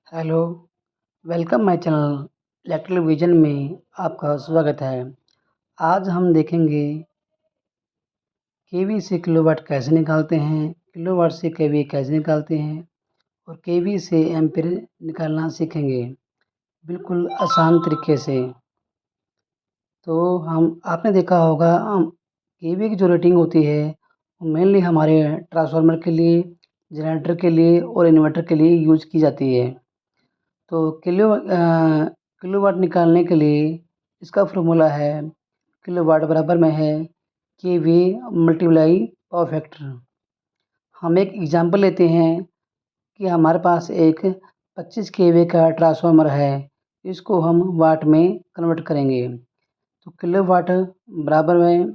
Hello, welcome my channel electrical vision में आपका स्वागत है। आज हम देखेंगे केवी से किलोवाट कैसे निकालते हैं, किलोवाट से केवी कैसे निकालते हैं और केवी से एम्पीयर निकालना सीखेंगे बिल्कुल आसान तरीके से। तो हम आपने देखा होगा केवी की जो रेटिंग होती है वो मेनली हमारे ट्रांसफार्मर के लिए, जनरेटर के लिए और इन्वर्टर के लिए यूज की जाती है। तो किलोवाट निकालने के लिए इसका फॉर्मूला है किलोवाट बराबर में है केवी मल्टीप्लाई पावर फैक्टर। हम एक एग्जांपल लेते हैं कि हमारे पास एक 25 केवी का ट्रांसफार्मर है, इसको हम वाट में कन्वर्ट करेंगे। तो किलोवाट बराबर में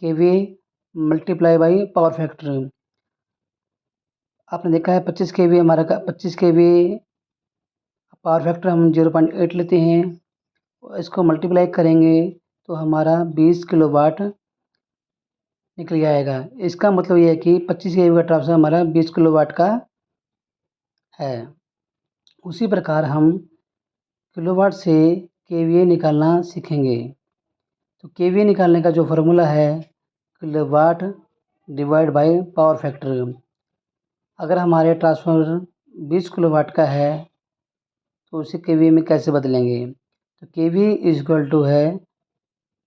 केवी मल्टीप्लाई बाई पावर फैक्टर। आपने देखा है 25 केवी हमारा 25 केवी पावर फैक्टर हम 0.8 लेते हैं, इसको मल्टीप्लाई करेंगे तो हमारा 20 किलोवाट निकल जाएगा। इसका मतलब ये है कि 25 केवी का ट्रांसफार्मर हमारा 20 किलोवाट का है। उसी प्रकार हम किलोवाट से केवीए निकालना सीखेंगे। तो केवीए निकालने का जो फार्मूला है kilowatt divide by power factor. अगर हमारे ट्रांसफार्मर 20 किलोवाट का है तो उसे केवीए में कैसे बदलेंगे? तो केवीए इज इक्वल टू है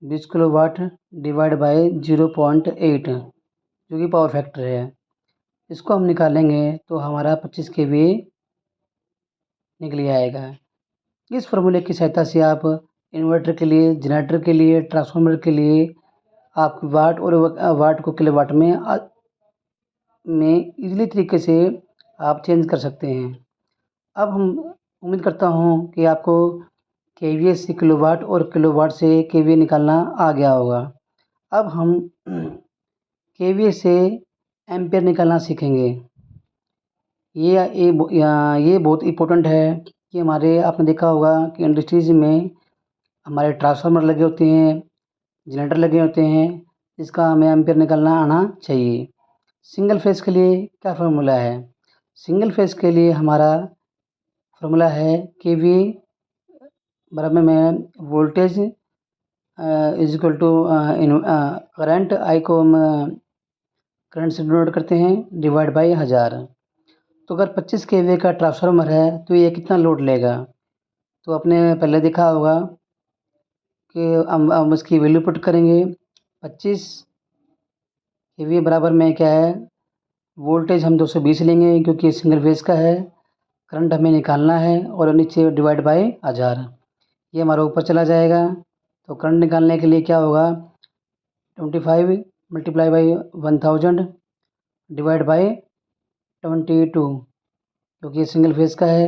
20 किलोवाट डिवाइड बाय 0.8 जो कि पावर फैक्टर है। इसको हम निकालेंगे तो हमारा 25 केवी निकल आएगा। इस फार्मूले की सहायता से आप इन्वर्टर के लिए, जनरेटर के लिए, ट्रांसफार्मर के लिए आप वाट और वाट को किलोवाट में इजीली तरीके से आप चेंज कर सकते हैं। अब हम उम्मीद करता हूँ कि आपको केवीए से किलोवाट और किलोवाट से केवीए निकालना आ गया होगा। अब हम केवीए से एम्पियर निकालना सीखेंगे। ये बहुत इम्पोर्टेंट है कि हमारे आपने देखा होगा कि इंडस्ट्रीज़ में हमारे ट्रांसफार्मर लगे होते हैं, जनरेटर लगे होते हैं, इसका हमें एम्पियर निकालना आना चाहिए। सिंगल फेज़ के लिए क्या फार्मूला है? सिंगल फेज़ के लिए हमारा फार्मूला है केवी बराबर में voltage is equal to current. I को हम करंट से डिनोट करते हैं डिवाइड बाई 1000। तो अगर 25 केवी का ट्रांसफार्मर है तो ये कितना लोड लेगा? तो आपने पहले देखा होगा कि हम इसकी वैल्यू पुट करेंगे। 25 केवी बराबर में क्या है, वोल्टेज हम 220 लेंगे क्योंकि ये सिंगल फेज का है, करंट हमें निकालना है और नीचे डिवाइड बाय 1000। ये हमारा ऊपर चला जाएगा। तो करंट निकालने के लिए क्या होगा, 25 मल्टीप्लाई बाई 1000 डिवाइड बाय 22 क्योंकि ये सिंगल फेज का है।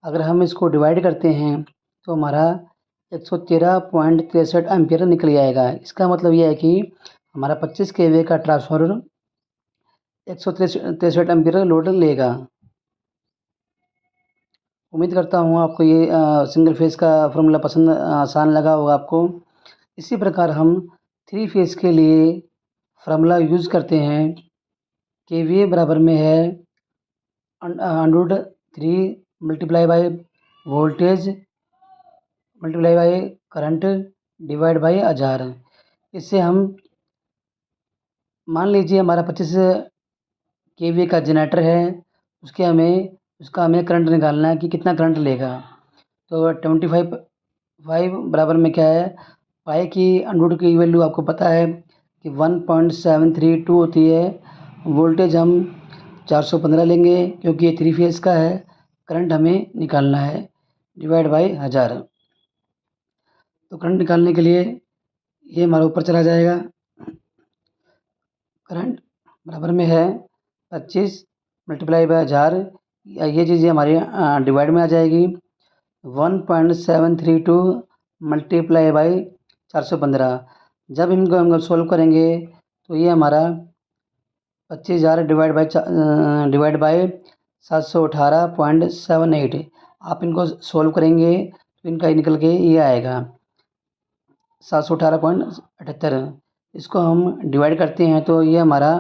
अगर हम इसको डिवाइड करते हैं तो हमारा 113.63 एम्पियर निकल जाएगा। इसका मतलब यह है कि हमारा 25 केवी का ट्रांसफार्मर 163 एम्पियर लोड लेगा। उम्मीद करता हूँ आपको ये सिंगल फेज़ का फार्मूला पसंद आसान लगा होगा आपको। इसी प्रकार हम 3 फेज़ के लिए फार्मूला यूज़ करते हैं। केवीए बराबर में है √3 multiply by voltage multiply by current divide by 1000। इससे हम मान लीजिए हमारा 25 केवी का जनरेटर है, उसका हमें करंट निकालना है कि कितना करंट लेगा। तो 25 बराबर में क्या है, पाई की अंडर की वैल्यू आपको पता है कि 1.732 होती है। वोल्टेज हम 415 लेंगे क्योंकि ये 3 फेज़ का है, करंट हमें निकालना है डिवाइड बाय 1000। तो करंट निकालने के लिए ये हमारा ऊपर चला जाएगा। करंट बराबर में है 25 मल्टीप्लाई बाय 1000। ये चीज़ें हमारी डिवाइड में आ जाएगी। 1.732 मल्टीप्लाई बाई 415। जब इनको हम सोल्व करेंगे तो ये हमारा 25,000 डिवाइड बाई 718.78। आप इनको सोल्व करेंगे तो इनका ही निकल के ये आएगा 718.78। इसको हम डिवाइड करते हैं तो ये हमारा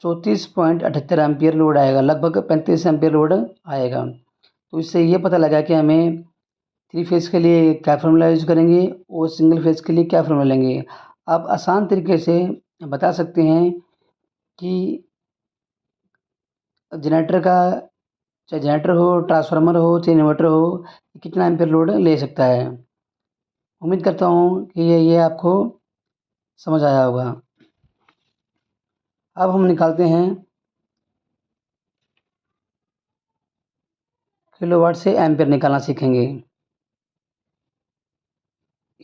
34.78 एम्पियर लोड आएगा, लगभग 35 एम्पियर लोड आएगा। तो इससे ये पता लगा कि हमें 3 फेज़ के लिए क्या फार्मूला यूज़ करेंगे और सिंगल फेज़ के लिए क्या फार्मूला लेंगे। आप आसान तरीके से बता सकते हैं कि जनरेटर का, चाहे जनरेटर हो, ट्रांसफार्मर हो, चाहे इन्वर्टर हो, कितना एम्पीयर लोड ले सकता है। उम्मीद करता हूँ कि ये आपको समझ आया होगा। अब हम निकालते हैं किलोवाट से एम्पीयर निकालना सीखेंगे।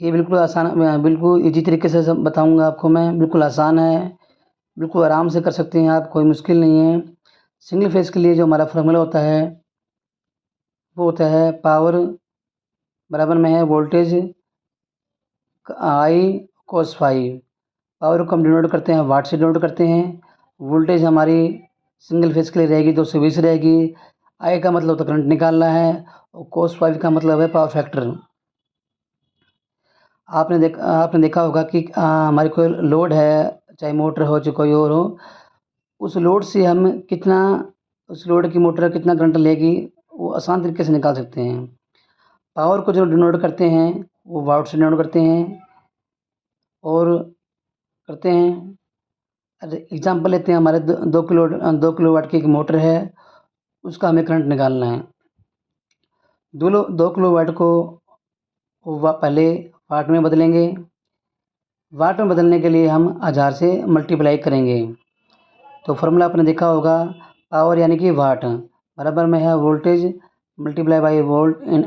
ये बिल्कुल आसान, बिल्कुल ईजी तरीके से सब बताऊँगा आपको मैं, बिल्कुल आसान है, बिल्कुल आराम से कर सकते हैं आप, कोई मुश्किल नहीं है। सिंगल फेज़ के लिए जो हमारा फार्मूला होता है वो होता है पावर बराबर में है voltage I cos phi. Power को हम डिनोट करते हैं वाट से डिनोट करते हैं। वोल्टेज हमारी सिंगल फेज़ के लिए रहेगी 220 रहेगी। आई का मतलब तो करंट निकालना है और cos फाई का मतलब है पावर फैक्टर। आपने देखा होगा कि हमारी कोई लोड है, चाहे मोटर हो चाहे कोई और हो, उस लोड से हम कितना, उस लोड की मोटर कितना करंट लेगी वो आसान तरीके से निकाल सकते हैं। पावर को जो डिनोट करते हैं वो वाट से डिनोट करते हैं और करते हैं। एग्जांपल लेते हैं, हमारे 2 किलोवाट की एक मोटर है, उसका हमें करंट निकालना है। 2 किलोवाट को पहले वाट में बदलेंगे। वाट में बदलने के लिए हम 1000 से मल्टीप्लाई करेंगे। तो फार्मूला आपने देखा होगा, पावर यानी कि वाट बराबर में है voltage multiply by volt in